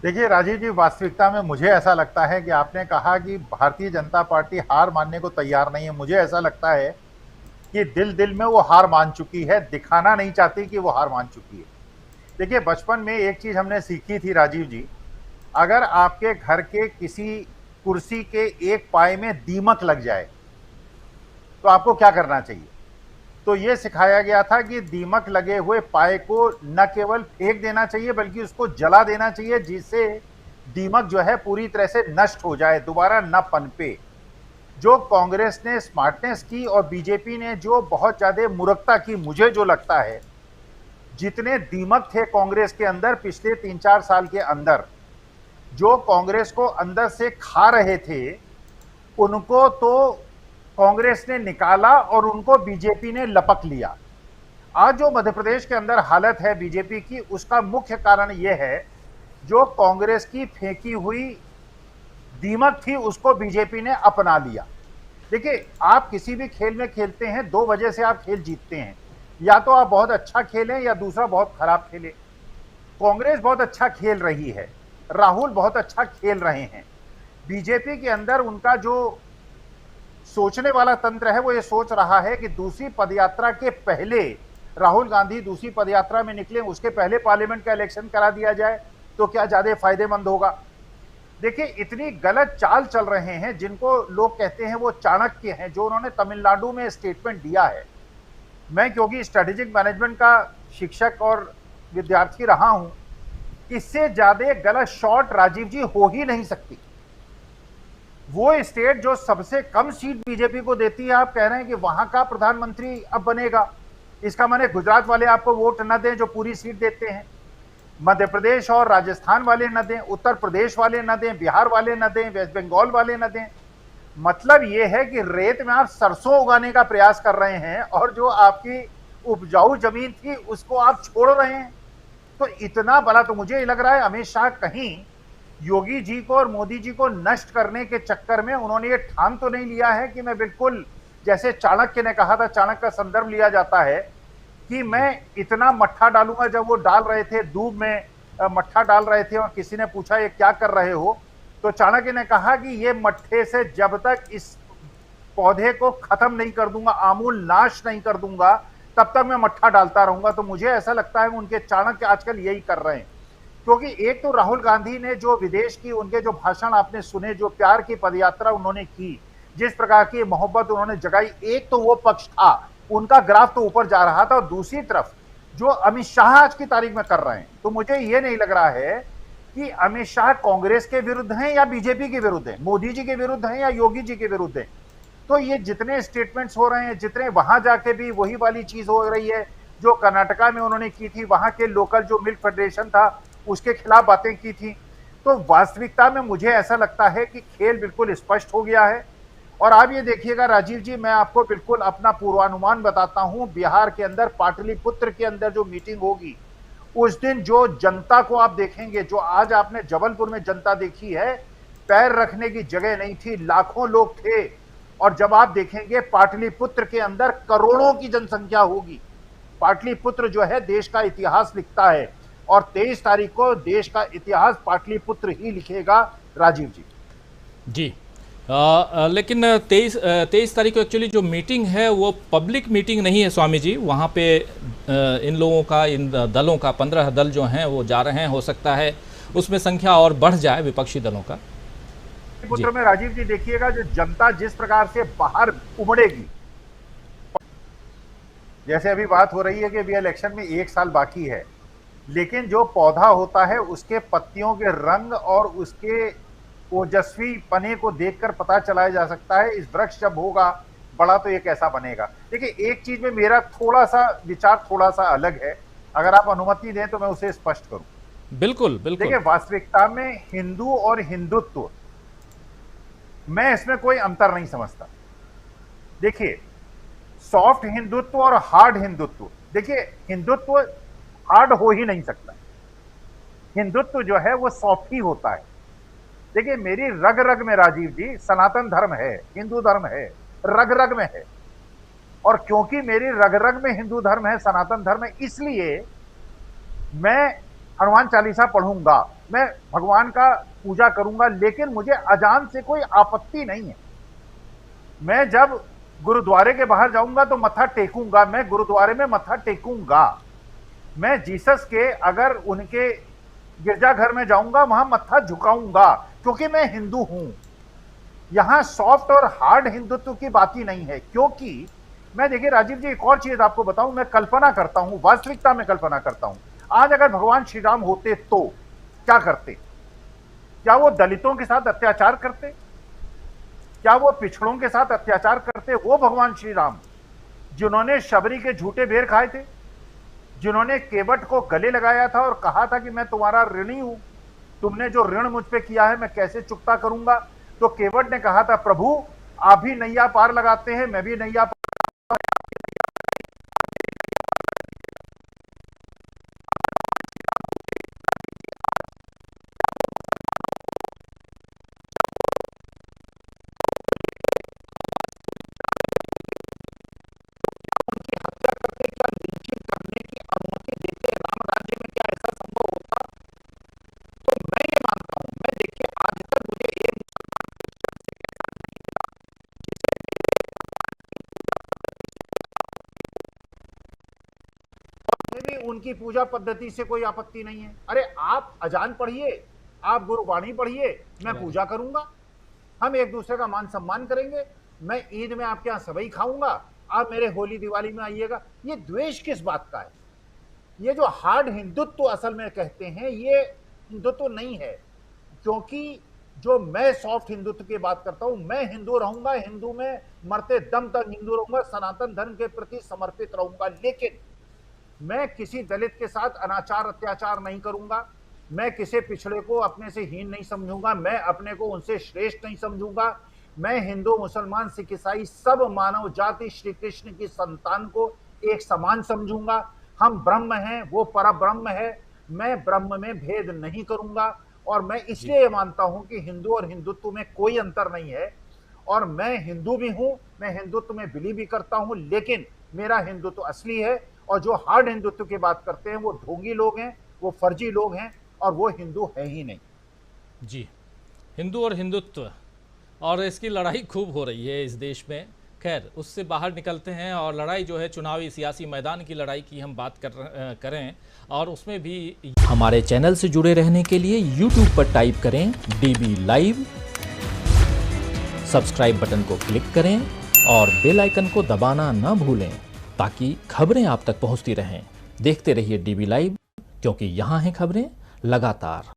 देखिए राजीव जी, वास्तविकता में मुझे ऐसा लगता है कि आपने कहा कि भारतीय जनता पार्टी हार मानने को तैयार नहीं है। मुझे ऐसा लगता है कि दिल दिल में वो हार मान चुकी है, दिखाना नहीं चाहती कि वो हार मान चुकी है। देखिए, बचपन में एक चीज हमने सीखी थी राजीव जी, अगर आपके घर के किसी कुर्सी के एक पाए में दीमक लग जाए तो आपको क्या करना चाहिए। तो ये सिखाया गया था कि दीमक लगे हुए पाए को न केवल फेंक देना चाहिए बल्कि उसको जला देना चाहिए, जिससे दीमक जो है पूरी तरह से नष्ट हो जाए, दोबारा न पनपे। जो कांग्रेस ने स्मार्टनेस की और बीजेपी ने जो बहुत ज्यादा मूर्खता की, मुझे जो लगता है जितने दीमक थे कांग्रेस के अंदर पिछले 3-4 साल के अंदर, जो कांग्रेस को अंदर से खा रहे थे, उनको तो कांग्रेस ने निकाला और उनको बीजेपी ने लपक लिया। आज जो मध्य प्रदेश के अंदर हालत है बीजेपी की, उसका मुख्य कारण यह है जो कांग्रेस की फेंकी हुई दीमक थी उसको बीजेपी ने अपना लिया। देखिए, आप किसी भी खेल में खेलते हैं, दो वजह से आप खेल जीतते हैं, या तो आप बहुत अच्छा खेलें या दूसरा बहुत खराब खेलें। कांग्रेस बहुत अच्छा खेल रही है, राहुल बहुत अच्छा खेल रहे हैं। बीजेपी के अंदर उनका जो सोचने वाला तंत्र है वो ये सोच रहा है कि दूसरी पदयात्रा के पहले राहुल गांधी दूसरी पदयात्रा में निकले, उसके पहले पार्लियामेंट का इलेक्शन करा दिया जाए तो क्या ज्यादा फायदेमंद होगा। देखिए, इतनी गलत चाल चल रहे हैं, जिनको लोग कहते हैं वो चाणक्य हैं, जो उन्होंने तमिलनाडु में स्टेटमेंट दिया है। मैं क्योंकि स्ट्रेटेजिक मैनेजमेंट का शिक्षक और विद्यार्थी रहा हूं, इससे ज्यादा गलत शॉट राजीव जी हो ही नहीं सकती। वो स्टेट जो सबसे कम सीट बीजेपी को देती है, आप कह रहे हैं कि वहां का प्रधानमंत्री अब बनेगा। इसका माने गुजरात वाले आपको वोट न दें जो पूरी सीट देते हैं, मध्य प्रदेश और राजस्थान वाले न दें, उत्तर प्रदेश वाले न दें, बिहार वाले न दें, वेस्ट बंगाल वाले न दें। मतलब यह है कि रेत में आप सरसों उगाने का प्रयास कर रहे हैं और जो आपकी उपजाऊ जमीन थी उसको आप छोड़ रहे हैं। तो इतना बड़ा तो मुझे लग रहा है अमित शाह कहीं योगी जी को और मोदी जी को नष्ट करने के चक्कर में उन्होंने ये ठान तो नहीं लिया है कि मैं बिल्कुल, जैसे चाणक्य ने कहा था, चाणक्य का संदर्भ लिया जाता है कि मैं इतना मट्ठा डालूंगा। जब वो डाल रहे थे दूब में मट्ठा डाल रहे थे और किसी ने पूछा ये क्या कर रहे हो, तो चाणक्य ने कहा कि ये मट्ठे से जब तक इस पौधे को खत्म नहीं कर दूंगा, आमूल नाश नहीं कर दूंगा, तब तक मैं मट्ठा डालता रहूंगा। तो मुझे ऐसा लगता है उनके चाणक्य आजकल यही कर रहे हैं। क्योंकि एक तो राहुल गांधी ने जो विदेश की उनके जो भाषण आपने सुने, जो प्यार की पदयात्रा उन्होंने की, जिस प्रकार की मोहब्बत उन्होंने जगाई, एक तो वो पक्ष था, उनका ग्राफ तो ऊपर जा रहा था, और दूसरी तरफ जो अमित शाह आज की तारीख में कर रहे हैं, तो मुझे ये नहीं लग रहा है कि अमित शाह कांग्रेस के विरुद्ध हैं या बीजेपी के विरुद्ध हैं, मोदी जी के विरुद्ध हैं या योगी जी के विरुद्ध हैं। तो ये जितने स्टेटमेंट्स हो रहे हैं, जितने वहां जाके भी वही वाली चीज हो रही है जो कर्नाटका में उन्होंने की थी, वहां के लोकल जो मिल्क फेडरेशन था उसके खिलाफ बातें की थी। तो वास्तविकता में मुझे ऐसा लगता है कि खेल बिल्कुल स्पष्ट हो गया है। और आप ये देखिएगा राजीव जी, मैं आपको बिल्कुल अपना पूर्वानुमान बताता हूं, बिहार के अंदर पाटलिपुत्र के अंदर जो मीटिंग होगी, उस दिन जो जनता को आप देखेंगे, जो आज आपने जबलपुर में जनता देखी है, पैर रखने की जगह नहीं थी, लाखों लोग थे। और जब आप देखेंगे पाटलिपुत्र के अंदर करोड़ों की जनसंख्या होगी। पाटलिपुत्र जो है देश का इतिहास लिखता है, और 23 तारीख को देश का इतिहास पाटलिपुत्र ही लिखेगा राजीव जी। जी। लेकिन 23 तारीख को एक्चुअली जो मीटिंग है वो पब्लिक मीटिंग नहीं है स्वामी जी। वहाँ पे इन लोगों का, इन दलों का 15 दल जो हैं वो जा रहे हैं। हो सकता है उसमें संख्या और बढ़ जाए विपक्षी दलों का। पुत्र में राजीव जी देखिएगा, जो जनता जिस प्रकार से बाहर उमड़ेगी, जैसे अभी बात हो रही है कि अभी इलेक्शन में 1 साल बाकी है, लेकिन जो पौधा होता है उसके पत्तियों के रंग और उसके ओजस्वी पने को देखकर पता चलाया जा सकता है इस वृक्ष जब होगा बड़ा तो ये कैसा बनेगा। देखिए, एक चीज में मेरा थोड़ा सा विचार थोड़ा सा अलग है, अगर आप अनुमति दें तो मैं उसे स्पष्ट करूं। बिल्कुल बिल्कुल। देखिए, वास्तविकता में हिंदू और हिंदुत्व, मैं इसमें कोई अंतर नहीं समझता। देखिए, सॉफ्ट हिंदुत्व और हार्ड हिंदुत्व, देखिए हिंदुत्व हार्ड हो ही नहीं सकता, हिंदुत्व जो है वो सॉफ्ट ही होता है। देखिए, मेरी रग रग में राजीव जी सनातन धर्म है, हिंदू धर्म है, रग रग में है। और क्योंकि मेरी रग रग में हिंदू धर्म है, सनातन धर्म है, इसलिए मैं हनुमान चालीसा पढ़ूंगा, मैं भगवान का पूजा करूंगा, लेकिन मुझे अजान से कोई आपत्ति नहीं है। मैं जब गुरुद्वारे के बाहर जाऊंगा तो मत्था टेकूंगा, मैं गुरुद्वारे में मत्था टेकूंगा। मैं जीसस के अगर उनके गिरजाघर में जाऊंगा वहां मत्था झुकाऊंगा, क्योंकि मैं हिंदू हूं। यहां सॉफ्ट और हार्ड हिंदुत्व की बात ही नहीं है। क्योंकि मैं, देखिए राजीव जी, एक और चीज आपको बताऊं, मैं कल्पना करता हूं, वास्तविकता में कल्पना करता हूं। आज अगर भगवान श्री राम होते तो क्या करते? क्या वो दलितों के साथ अत्याचार करते? क्या वो पिछड़ों के साथ अत्याचार करते? वो भगवान श्री राम जिन्होंने शबरी के झूठे बेर खाए थे, जिन्होंने केवट को गले लगाया था और कहा था कि मैं तुम्हारा ऋणी हूं, तुमने जो ऋण मुझ पे किया है मैं कैसे चुकता करूंगा। तो केवट ने कहा था, प्रभु आप भी नैया पार लगाते हैं, मैं भी नैया करने की अनुमति देते राम राज्य में, क्या ऐसा संभव होता? तो मैं ये मानता हूं, मैं देखिए आज तक मुझे ये भी उनकी पूजा पद्धति से कोई आपत्ति नहीं है। अरे आप अजान पढ़िए, आप गुरुबाणी पढ़िए, मैं पूजा करूंगा, हम एक दूसरे का मान सम्मान करेंगे। मैं ईद में आपके यहां सबई खाऊंगा, आप मेरे होली दिवाली में आइएगा। ये द्वेष किस बात का है? ये जो हार्ड हिंदुत्व असल में कहते हैं, ये हिंदुत्व नहीं है। क्योंकि जो मैं सॉफ्ट हिंदुत्व की बात करता हूं, मैं हिंदू रहूंगा, हिंदू में मरते दम तक हिंदू रहूंगा, सनातन धर्म के प्रति समर्पित रहूंगा। लेकिन मैं किसी दलित के साथ अनाचार अत्याचार नहीं करूंगा, मैं किसी पिछड़े को अपने से हीन नहीं समझूंगा, मैं अपने को उनसे श्रेष्ठ नहीं समझूंगा। मैं हिंदू, मुसलमान, सिख, ईसाई सब मानव जाति श्री कृष्ण की संतान को एक समान समझूंगा। हम ब्रह्म हैं, वो परब्रह्म है, मैं ब्रह्म में भेद नहीं करूंगा। और मैं इसलिए ये मानता हूं कि हिंदू और हिंदुत्व में कोई अंतर नहीं है। और मैं हिंदू भी हूं, मैं हिंदुत्व में बिलीव भी करता हूं, लेकिन मेरा हिंदुत्व असली है। और जो हार्ड हिंदुत्व की बात करते हैं वो ढोंगी लोग हैं, वो फर्जी लोग हैं, और वो हिंदू है ही नहीं। जी, हिंदू और हिंदुत्व, और इसकी लड़ाई खूब हो रही है इस देश में। खैर, उससे बाहर निकलते हैं और लड़ाई जो है चुनावी सियासी मैदान की लड़ाई की हम बात करें, और उसमें भी हमारे चैनल से जुड़े रहने के लिए YouTube पर टाइप करें DB लाइव, सब्सक्राइब बटन को क्लिक करें और बेल आइकन को दबाना ना भूलें, ताकि खबरें आप तक पहुंचती रहें। देखते रहिए DB लाइव, क्योंकि यहाँ हैं खबरें लगातार।